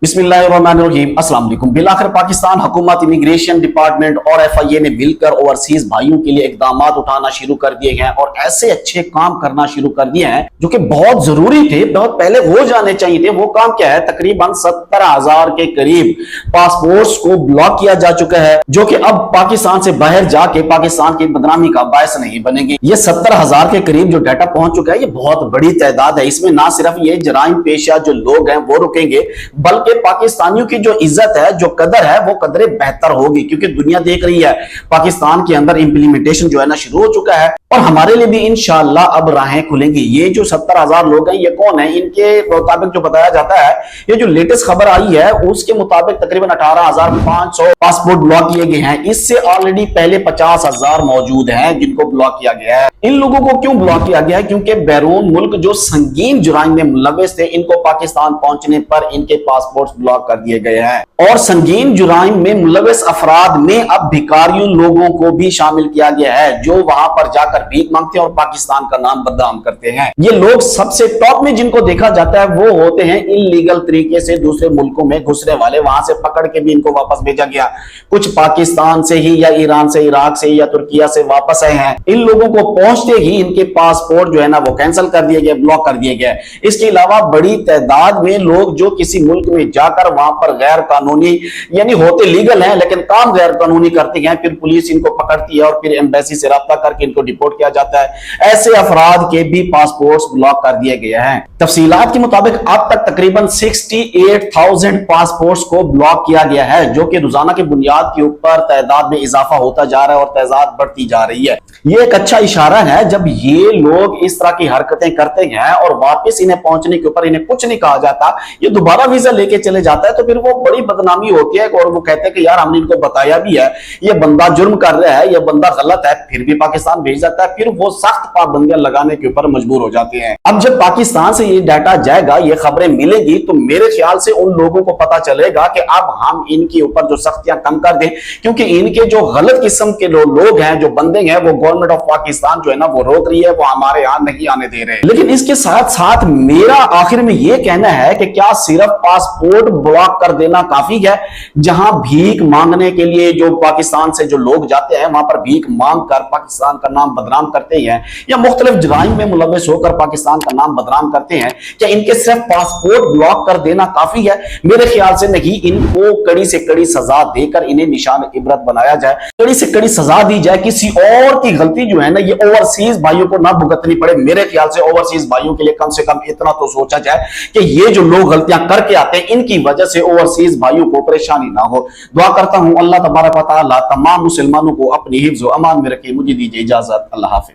बिस्मिल्लाहिर्रहमानिर्रहीम। अस्सलाम वालेकुम। बिलाखिर पाकिस्तान हुकूमत, इमिग्रेशन डिपार्टमेंट और FIA ने मिलकर ओवरसीज भाइयों के लिए इकदाम उठाना शुरू कर दिए हैं और ऐसे अच्छे काम करना शुरू कर दिए हैं जो कि बहुत जरूरी थे, बहुत पहले हो जाने चाहिए थे। वो काम क्या है? तकरीबन 70,000 के करीब पासपोर्ट्स को ब्लॉक किया जा चुका है, जो कि अब पाकिस्तान से बाहर जाके पाकिस्तान की बदनामी का बायस नहीं बनेंगे। ये 70,000 के करीब जो डाटा पहुंच चुका है, ये बहुत बड़ी तादाद है। इसमें ना सिर्फ ये जराइम पेशा जो लोग हैं वो रुकेंगे, बल्कि पाकिस्तानियों की जो इज्जत है, जो कदर है, वो कदरें बेहतर होगी, क्योंकि दुनिया देख रही है पाकिस्तान के अंदर इंप्लीमेंटेशन जो है ना शुरू हो चुका है और हमारे लिए भी इंशाअल्लाह अब राहें खुलेंगी। ये जो 70,000 लोग हैं, ये कौन है? इनके मुताबिक जो बताया जाता है, ये जो लेटेस्ट खबर आई है उसके मुताबिक तकरीबन 18,500 पासपोर्ट ब्लॉक किए गए हैं। इससे ऑलरेडी पहले 50,000 मौजूद हैं जिनको ब्लॉक किया गया है। इन लोगों को क्यों ब्लॉक किया गया है? क्योंकि बैरून मुल्क जो संगीन जुराइम में मुलव्वस थे, इनको पाकिस्तान पहुंचने पर इनके पासपोर्ट ब्लॉक कर दिए गए हैं और संगीन जुराइम में मुलव्वस अफराद में अब भिखारियों लोगों को भी शामिल किया गया है, जो वहां पर जाकर भीख मांगते हैं और पाकिस्तान का नाम बदनाम करते हैं। ये लोग सबसे टॉप में जिनको देखा जाता है वो होते हैं इल्लीगल तरीके से दूसरे मुल्कों में घुसने वाले। वहां से पकड़ के भी इनको वापस भेजा गया। कुछ पाकिस्तान से ही या ईरान से, इराक से या तुर्किया से वापस आए हैं। इन लोगों को पहुंचते ही इनके पासपोर्ट जो है ना वो कैंसिल कर दिए गए, ब्लॉक कर दिए गए। इसके अलावा बड़ी तादाद में लोग जो किसी मुल्क में जाकर वहां पर गैर कानूनी, यानी होते लीगल हैं लेकिन काम गैर कानूनी करते हैं, फिर पुलिस इनको पकड़ती है और फिर एम्बेसी से राब्ता करके इनको डिपोर्ट किया जाता है। ऐसे अफराद के भी पासपोर्ट्स ब्लॉक कर दिए गए हैं। तफसीलात के मुताबिक अब तक तकरीबन 68,000 पासपोर्ट्स को ब्लॉक किया गया है, जो कि रोजाना की बुनियाद के ऊपर तादाद में इजाफा होता जा रहा है और तादाद बढ़ती जा रही है। ये एक अच्छा इशारा है जब ये लोग इस तरह की हरकतें करते हैं और वापस इन्हें पहुंचने के ऊपर इन्हें कुछ नहीं कहा जाता, ये दोबारा वीजा लेके चले जाता है, तो फिर वो बड़ी बदनामी होती है और वो कहते हैं कि यार हमने इनको बताया भी है, ये बंदा जुर्म कर रहा है, ये बंदा गलत है, फिर भी पाकिस्तान भेज जाता है। फिर वो सख्त पाबंदियां लगाने के ऊपर मजबूर हो जाते हैं। अब जब पाकिस्तान से ये डाटा जाएगा, ये खबरें मिलेगी, तो मेरे ख्याल से उन लोगों को पता चलेगा कि अब हम इनके ऊपर जो सख्तियां कम कर दें, क्योंकि इनके जो गलत किस्म के लोग हैं, जो बंदे हैं, वो गवर्नमेंट ऑफ पाकिस्तान जो है ना वो रोक रही है, वो हमारे यहां नहीं आने दे रहे। लेकिन इसके साथ साथ मेरा आखिर में ये कहना है कि क्या सिर्फ पासपोर्ट ब्लॉक कर देना काफी है? जहां भीख मांगने के लिए जो पाकिस्तान से जो लोग जाते हैं, वहां पर भीख मांग कर पाकिस्तान का नाम बदनाम करते हैं या मुख्तलिफ जुराइम में मुलव्वस होकर पाकिस्तान का नाम बदनाम करते हैं, क्या इनके सिर्फ पासपोर्ट ब्लॉक कर देना काफी है? मेरे ख्याल से नहीं। इनको कड़ी से कड़ी सजा देकर इन्हें निशान इबरत बनाया जाए, कड़ी से कड़ी सजा दी जाए। किसी और की गलती जो है ना, ये ओवरसीज भाइयों को ना भुगतनी पड़े। मेरे ख्याल से ओवरसीज भाइयों के लिए कम से कम इतना तो सोचा जाए कि ये जो लोग गलतियां करके आते हैं, इनकी वजह से ओवरसीज भाइयों को परेशानी ना हो। दुआ करता हूं अल्लाह तबारक व तआला तमाम मुसलमानों को अपनी हिफ्ज़ व अमान में रखे। मुझे दीजिए इजाजत। अल्लाह हाफ़िज़।